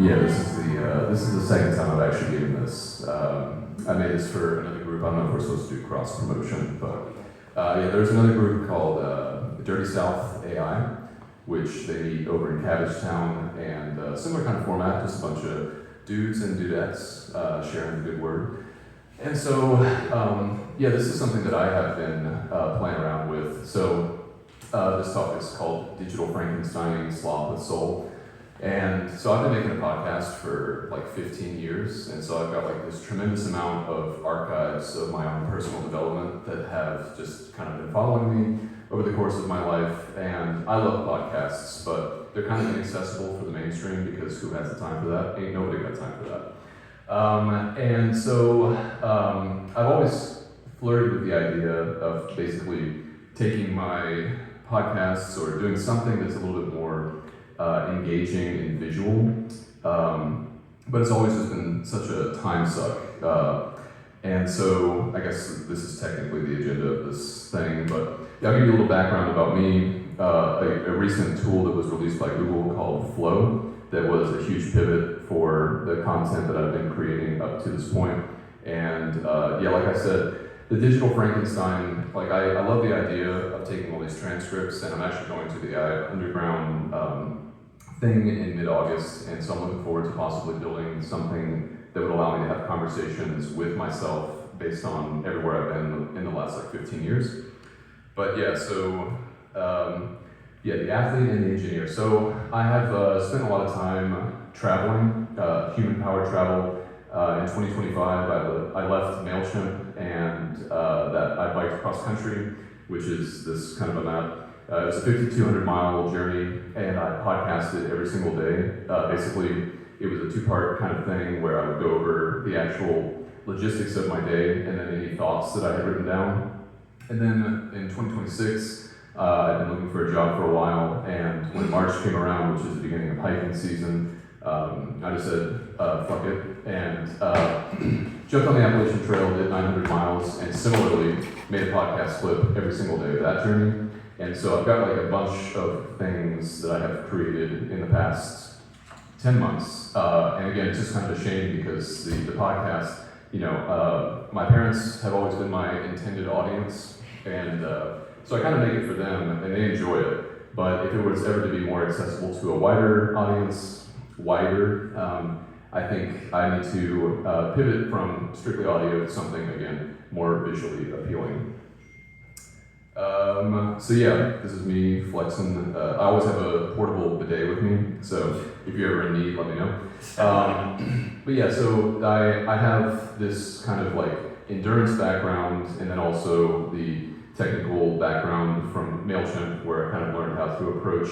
Yeah, this is the second time I've actually given this. I made this for another group. I don't know if we're supposed to do cross promotion, but yeah, there's another group called Dirty South AI, which they meet over in Cabbagetown, and similar kind of format, just a bunch of dudes and dudettes sharing the good word. And so, yeah, this is something that I have been playing around with. So this topic is called Digital Frankenstein, Slop with Soul. And so I've been making a podcast for like 15 years, and so I've got like this tremendous amount of archives of my own personal development that have just kind of been following me over the course of my life. And I love podcasts, but they're kind of inaccessible for the mainstream because who has the time for that? Ain't nobody got time for that. And so I've always flirted with the idea of basically taking my podcasts or doing something that's a little bit more engaging and visual, but it's always just been such a time suck. And so I guess this is technically the agenda of this thing, but yeah, I'll give you a little background about me. A recent tool that was released by Google called Flow that was a huge pivot for the content that I've been creating up to this point. And yeah, like I said, the Digital Frankenstein, like I love the idea of taking all these transcripts, and I'm actually going to the AI Underground thing in mid-August, and so I'm looking forward to possibly building something that would allow me to have conversations with myself based on everywhere I've been in the last like 15 years. But yeah, so yeah, the athlete and the engineer. So I have spent a lot of time traveling, human-powered travel. In 2025, I left MailChimp, and that I biked across country, which is this kind of a map. It was a 5,200-mile journey, and I podcasted every single day. Basically, it was a two-part kind of thing where I would go over the actual logistics of my day and then any thoughts that I had written down. And then in 2026, I've been looking for a job for a while, and when March came around, which is the beginning of hiking season, I just said, fuck it, and jumped on the Appalachian Trail, did 900 miles, and similarly made a podcast clip every single day of that journey. And so I've got like a bunch of things that I have created in the past 10 months. And again, it's just kind of a shame because the podcast, you know, my parents have always been my intended audience, and so I kind of make it for them, and they enjoy it. But if it was ever to be more accessible to a wider audience, I think I need to pivot from strictly audio to something, again, more visually appealing. So yeah, this is me flexing. I always have a portable bidet with me, so if you're ever in need, let me know. But yeah, so I have this kind of like endurance background, and then also the technical background from MailChimp, where I kind of learned how to approach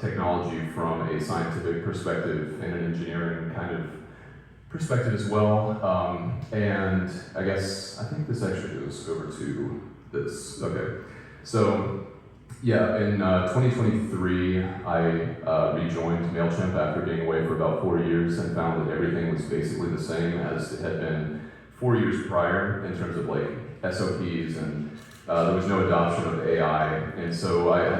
technology from a scientific perspective and an engineering kind of perspective as well. And I think this actually goes over to this. Okay, so yeah, in 2023, I rejoined MailChimp after being away for about 4 years and found that everything was basically the same as it had been 4 years prior in terms of like SOPs, and there was no adoption of AI, and so I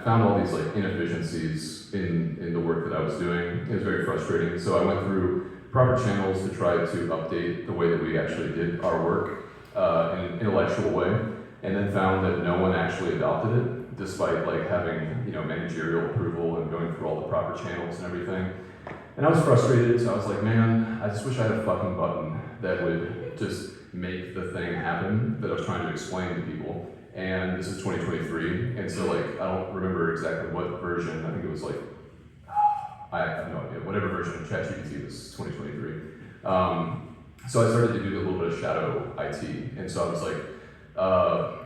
found all these like inefficiencies in the work that I was doing. It was very frustrating. So I went through proper channels to try to update the way that we actually did our work in an intellectual way, and then found that no one actually adopted it, despite like having, you know, managerial approval and going through all the proper channels and everything. And I was frustrated, so I was like, man, I just wish I had a fucking button that would just make the thing happen that I was trying to explain to people. And this is 2023, and so like, I don't remember exactly what version. I think it was like, I have no idea, whatever version of ChatGPT was 2023. So I started to do a little bit of shadow IT, and so I was like,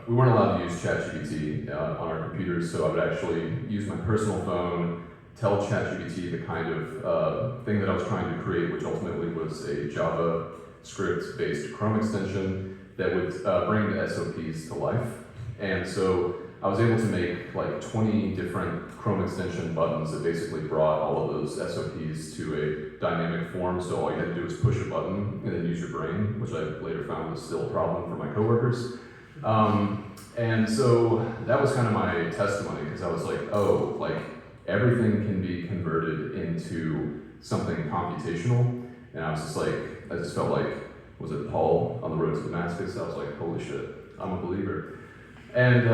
we weren't allowed to use ChatGPT on our computers, so I would actually use my personal phone, tell ChatGPT the kind of thing that I was trying to create, which ultimately was a JavaScript-based Chrome extension that would bring the SOPs to life. And so I was able to make like 20 different Chrome extension buttons that basically brought all of those SOPs to a dynamic form. So all you had to do was push a button and then use your brain, which I later found was still a problem for my coworkers. And so that was kind of my testimony, because I was like, oh, like everything can be converted into something computational, and I was just like, I just felt like, was it Paul on the road to Damascus? I was like, holy shit, I'm a believer. And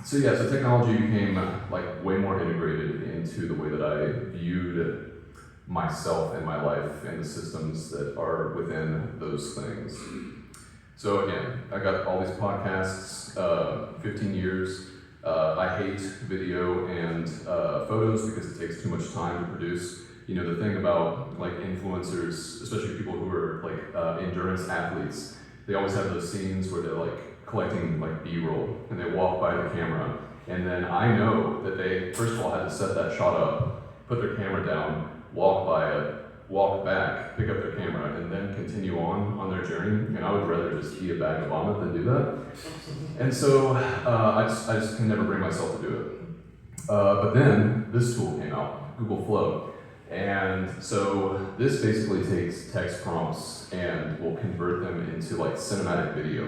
so technology became like way more integrated into the way that I viewed myself and my life and the systems that are within those things. So again, I got all these podcasts, 15 years. I hate video and photos because it takes too much time to produce. You know, the thing about like influencers, especially people who are like endurance athletes, they always have those scenes where they're like collecting like B-roll and they walk by the camera. And then I know that they, first of all, had to set that shot up, put their camera down, walk by it, walk back, pick up their camera, and then continue on their journey. And I would rather just eat a bag of vomit than do that. And so I just can never bring myself to do it. But then this tool came out, Google Flow. And so this basically takes text prompts and will convert them into like cinematic video.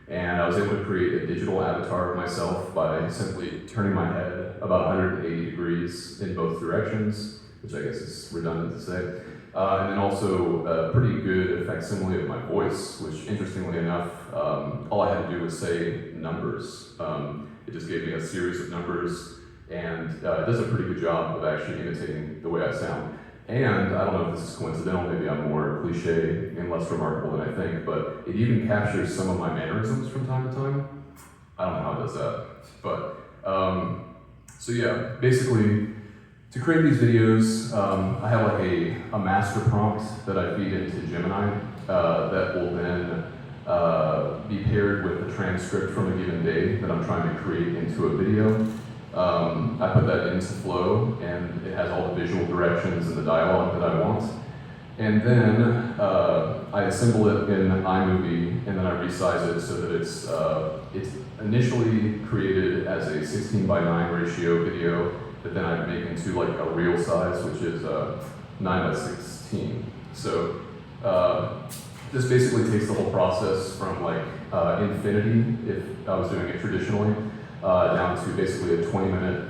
And I was able to create a digital avatar of myself by simply turning my head about 180 degrees in both directions, which I guess is redundant to say. And then also a pretty good facsimile of my voice, which interestingly enough, all I had to do was say numbers. It just gave me a series of numbers, and it does a pretty good job of actually imitating the way I sound. And I don't know if this is coincidental, maybe I'm more cliche and less remarkable than I think, but it even captures some of my mannerisms from time to time. I don't know how it does that. But, so yeah, basically, to create these videos, I have like a master prompt that I feed into Gemini that will then be paired with the transcript from a given day that I'm trying to create into a video. I put that into Flow, and it has all the visual directions and the dialogue that I want. And then I assemble it in iMovie, and then I resize it so that it's initially created as a 16:9 ratio video that then I make into like a real size, which is 9:16. So this basically takes the whole process from like infinity, if I was doing it traditionally, down to basically a 20-minute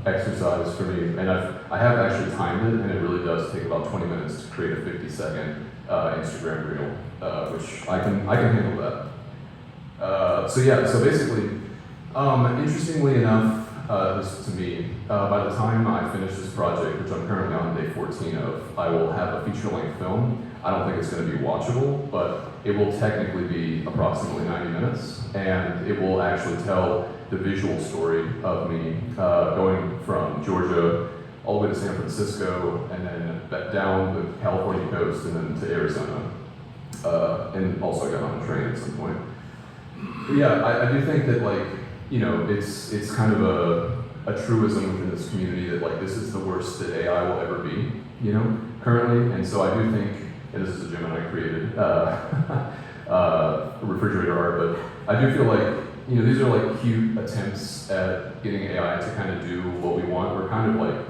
exercise for me. And I have actually timed it, and it really does take about 20 minutes to create a 50-second Instagram reel, which I can handle that. So basically, interestingly enough, this to me, by the time I finish this project, which I'm currently on day 14 of, I will have a feature-length film. I don't think it's going to be watchable, but it will technically be approximately 90 minutes, and it will actually tell the visual story of me going from Georgia all the way to San Francisco, and then back down the California coast, and then to Arizona. And also I got on a train at some point. But yeah, I do think that, like, you know, it's kind of a truism within this community that like this is the worst that AI will ever be, you know, currently. And so I do think, and this is a Gemini created refrigerator art, but I do feel like, you know, these are like cute attempts at getting AI to kind of do what we want. We're kind of like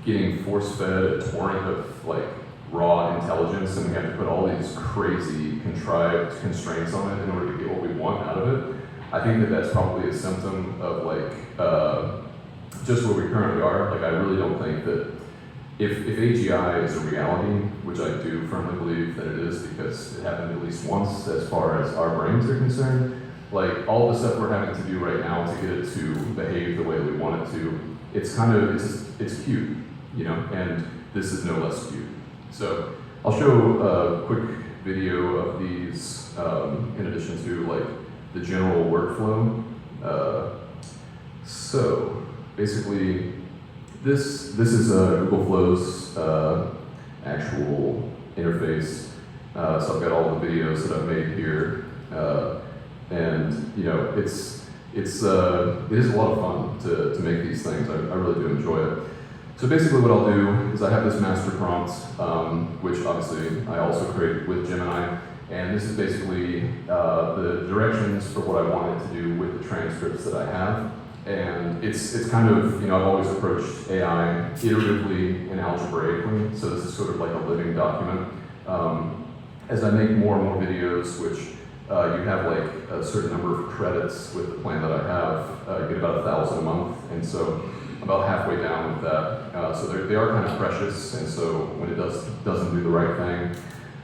getting force-fed a torrent of like raw intelligence, and we have to put all these crazy contrived constraints on it in order to get what we want out of it. I think that that's probably a symptom of like just where we currently are. Like I really don't think that if AGI is a reality, which I do firmly believe that it is because it happened at least once as far as our brains are concerned, like all the stuff we're having to do right now to get it to behave the way that we want it to, it's kind of, it's cute, you know, and this is no less cute. So I'll show a quick video of these in addition to like the general workflow. So basically, this is Google Flow's actual interface. So I've got all the videos that I've made here, and you know, it is a lot of fun to make these things. I really do enjoy it. So basically, what I'll do is I have this master prompt, which obviously I also created with Gemini. And this is basically the directions for what I wanted to do with the transcripts that I have. And it's kind of, you know, I've always approached AI iteratively and algebraically, so this is sort of like a living document. As I make more and more videos, which you have like a certain number of credits with the plan that I have, you get about 1,000 a month, and so about halfway down with that. So they are kind of precious, and so when it doesn't do the right thing,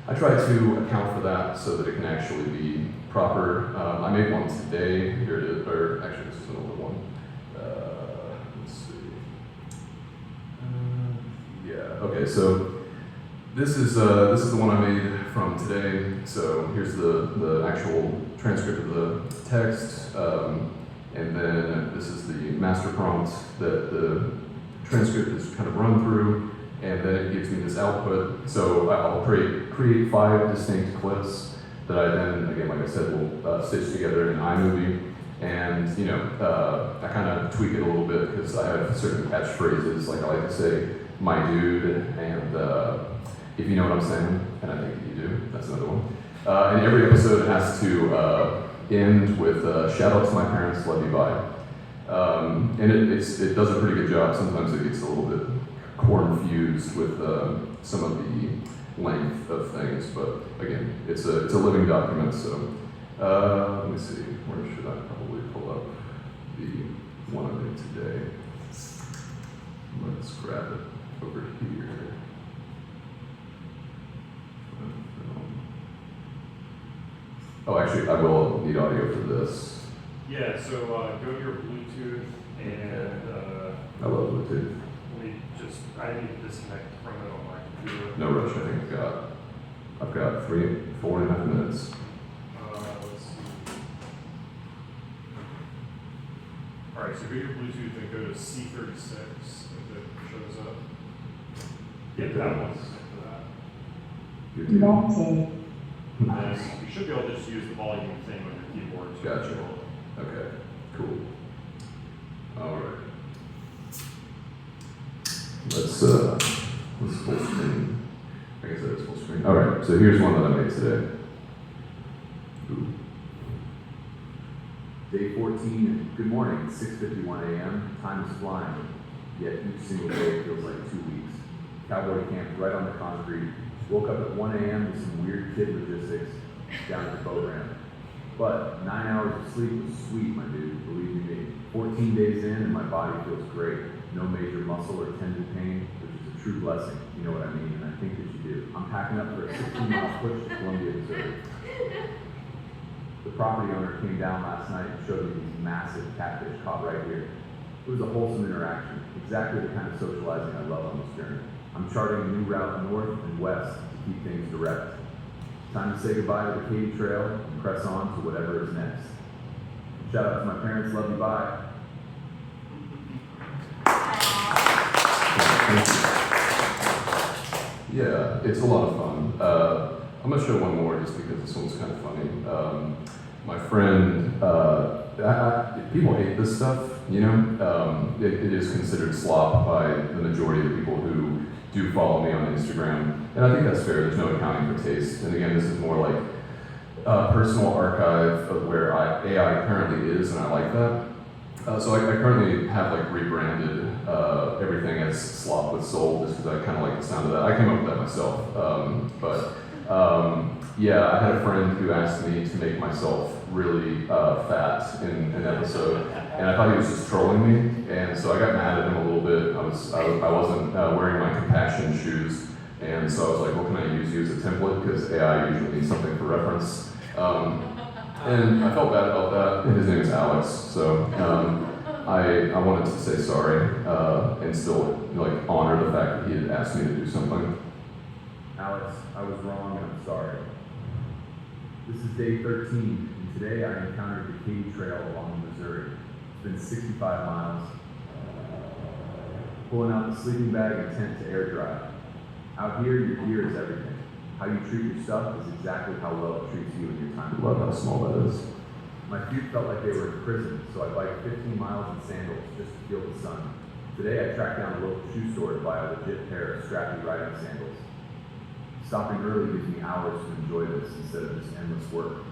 I try to account for that so that it can actually be proper. I made one today. Here it is, or actually this is an older one. Let's see. Yeah. Okay. So this is the one I made from today. So here's the actual transcript of the text, and then this is the master prompt that the transcript is kind of run through, and then it gives me this output. So I'll create 5 distinct clips that I then, again, like I said, will stitch together in iMovie. And I kind of tweak it a little bit because I have certain catchphrases, like I like to say, "my dude," and "if you know what I'm saying," and I think that you do. That's another one. And every episode has to end with "shout out to my parents, love you, bye." And it does a pretty good job. Sometimes it gets a little bit confused with some of the length of things, but again, it's a living document. So let me see, where should I probably pull up the one I made today? Let's grab it over here. Oh, actually, I will need audio for this. Yeah, so go to your Bluetooth and I love Bluetooth. I need to disconnect from it on my computer. No rush. I think I've got 4.5 minutes. Let's see. All right, so go to your Bluetooth and go to C36 if it shows up. Get that one. For that. Good deal. Wanted. And then you should be able to just use the volume thing on your keyboard. To Gotcha. control it. Okay, cool. All right. Let's full screen. I guess that is full screen. All right, so here's one that I made today. Ooh. Day 14, good morning, 6:51 a.m., time is flying, yet each single day feels like 2 weeks. Cowboy camped right on the concrete, woke up at 1 a.m. with some weird kid logistics down at the boat ramp. But 9 hours of sleep was sweet, my dude, believe you me. 14 days in and my body feels great. No major muscle or tendon pain, which is a true blessing, you know what I mean, and I think that you do. I'm packing up for a 16-mile push to Columbia, Missouri. The property owner came down last night and showed me these massive catfish caught right here. It was a wholesome interaction, exactly the kind of socializing I love on this journey. I'm charting a new route north and west to keep things direct. Time to say goodbye to the Katy Trail and press on to whatever is next. Shout out to my parents, love you, bye. Thank you. Yeah, it's a lot of fun. I'm gonna show one more just because this one's kind of funny. My friend, people hate this stuff, you know? It is considered slop by the majority of people who do follow me on Instagram. And I think that's fair, there's no accounting for taste. And again, this is more like a personal archive of where AI currently is, and I like that. So I currently have like rebranded everything as Slop with Soul, just because I kind of like the sound of that. I came up with that myself. Yeah, I had a friend who asked me to make myself really fat in an episode, and I thought he was just trolling me, and so I got mad at him a little bit. I wasn't wearing my compassion shoes, and so I was like, well, can I use you as a template, because AI usually needs something for reference. And I felt bad about that, and his name is Alex, so I wanted to say sorry and still like honor the fact that he had asked me to do something. Alex, I was wrong and I'm sorry. This is day 13, and today I encountered the Katy Trail along the Missouri. It's been 65 miles. Pulling out the sleeping bag and tent to air dry. Out here, your gear is everything. How you treat your stuff is exactly how well it treats you in your time. I love how small that is. My feet felt like they were in prison, so I biked 15 miles in sandals just to feel the sun. Today I tracked down a local shoe store to buy a legit pair of strappy riding sandals. Stopping early gives me hours to enjoy this instead of just endless work.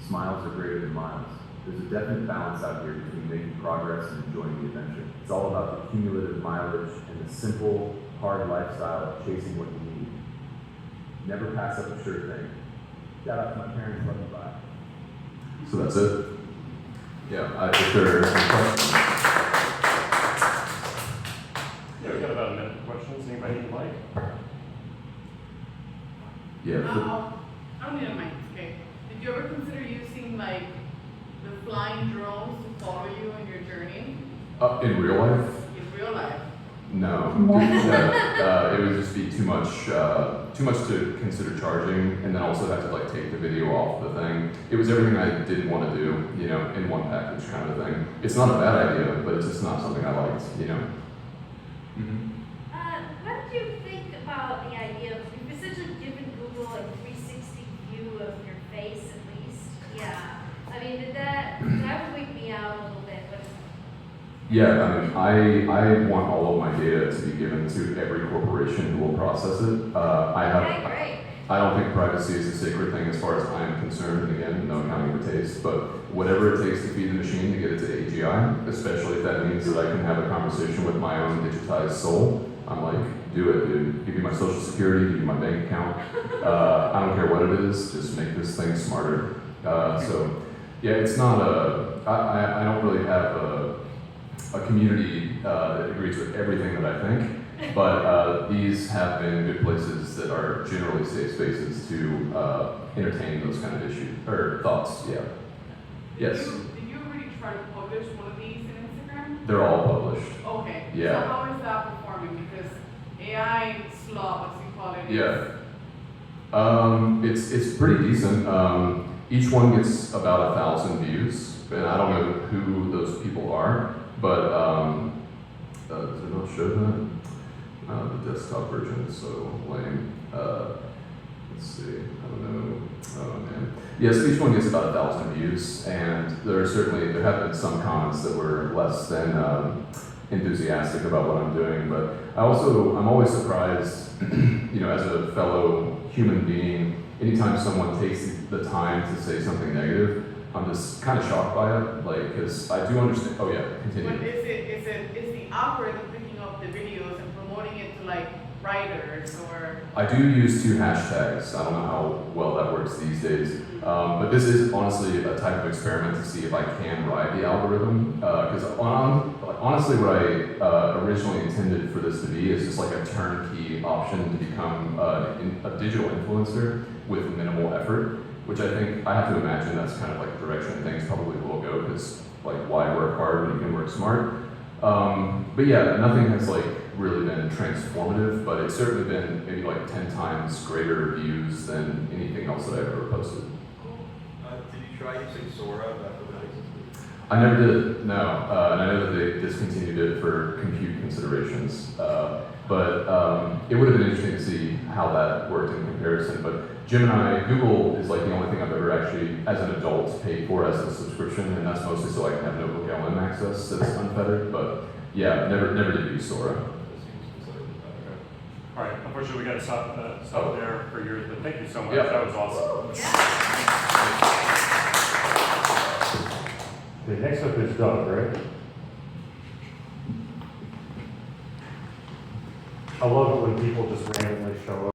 Smiles are greater than miles. There's a definite balance out here between making progress and enjoying the adventure. It's all about the cumulative mileage and the simple, hard lifestyle of chasing what you need. Never pass up a sure thing. Shout out to my parents, love you, bye. So that's it. Yeah, if there are any questions. Yeah. I don't need a mic, okay. Did you ever consider using like the flying drones to follow you on your journey In real life? in real life? No. It would just be too much to consider charging, and then also have to like take the video off the thing. It was everything I didn't want to do, you know, in one package kind of thing. It's not a bad idea, but it's just not something I liked, you know. Mm-hmm. What did you think about the idea of essentially giving Google a 360 view of your face at least? Yeah. I mean, that would wake me out a little bit, but. Yeah, I mean, I want all of my data to be given to every corporation who will process it. Okay, great. I don't think privacy is a sacred thing as far as I'm concerned, and again, no accounting for taste, but whatever it takes to feed the machine to get it to AGI, especially if that means that I can have a conversation with my own digitized soul, I'm like, do it, dude. Give me my social security, give me my bank account. I don't care what it is, just make this thing smarter. So, yeah, it's not I don't really have a community that agrees with everything that I think. But these have been good places that are generally safe spaces to entertain those kind of issues or thoughts. Yeah. Yes. Did you already try to publish one of these in Instagram? They're all published. Okay. Yeah. So how is that performing? Because AI slop, as you call it. Yeah. It's pretty decent. Each one gets about 1,000 views, and I don't know who those people are, but does it not show that? The desktop version is so lame. Let's see, I don't know. Oh man. Yes, each one gets about 1,000 views, and there have been some comments that were less than enthusiastic about what I'm doing, but I'm always surprised, you know, as a fellow human being, anytime someone takes the time to say something negative, I'm just kind of shocked by it, like, because I do understand. Oh yeah, continue. But is the algorithm picking up the videos and promoting it to like writers or? I do use 2 hashtags. I don't know how well that works these days, but this is honestly a type of experiment to see if I can ride the algorithm. Because honestly, what I originally intended for this to be is just like a turnkey option to become a digital influencer with minimal effort. Which I think, I have to imagine that's kind of like the direction things probably will go, because like why work hard when you can work smart? But yeah, nothing has like really been transformative, but it's certainly been maybe like 10 times greater views than anything else that I've ever posted. Did you try using Sora after that existed? I never did, no, and I know that they discontinued it for compute considerations, but it would have been interesting to see how that worked in comparison. But Google is like the only thing I've ever actually, as an adult, paid for as a subscription, and that's mostly so I can have notebook LM access that's unfettered. But yeah, never did use Sora. All right, unfortunately, we got to stop there for yours, but thank you so much. Yeah. That was awesome. Okay, next up is Doug, right? I love it when people just randomly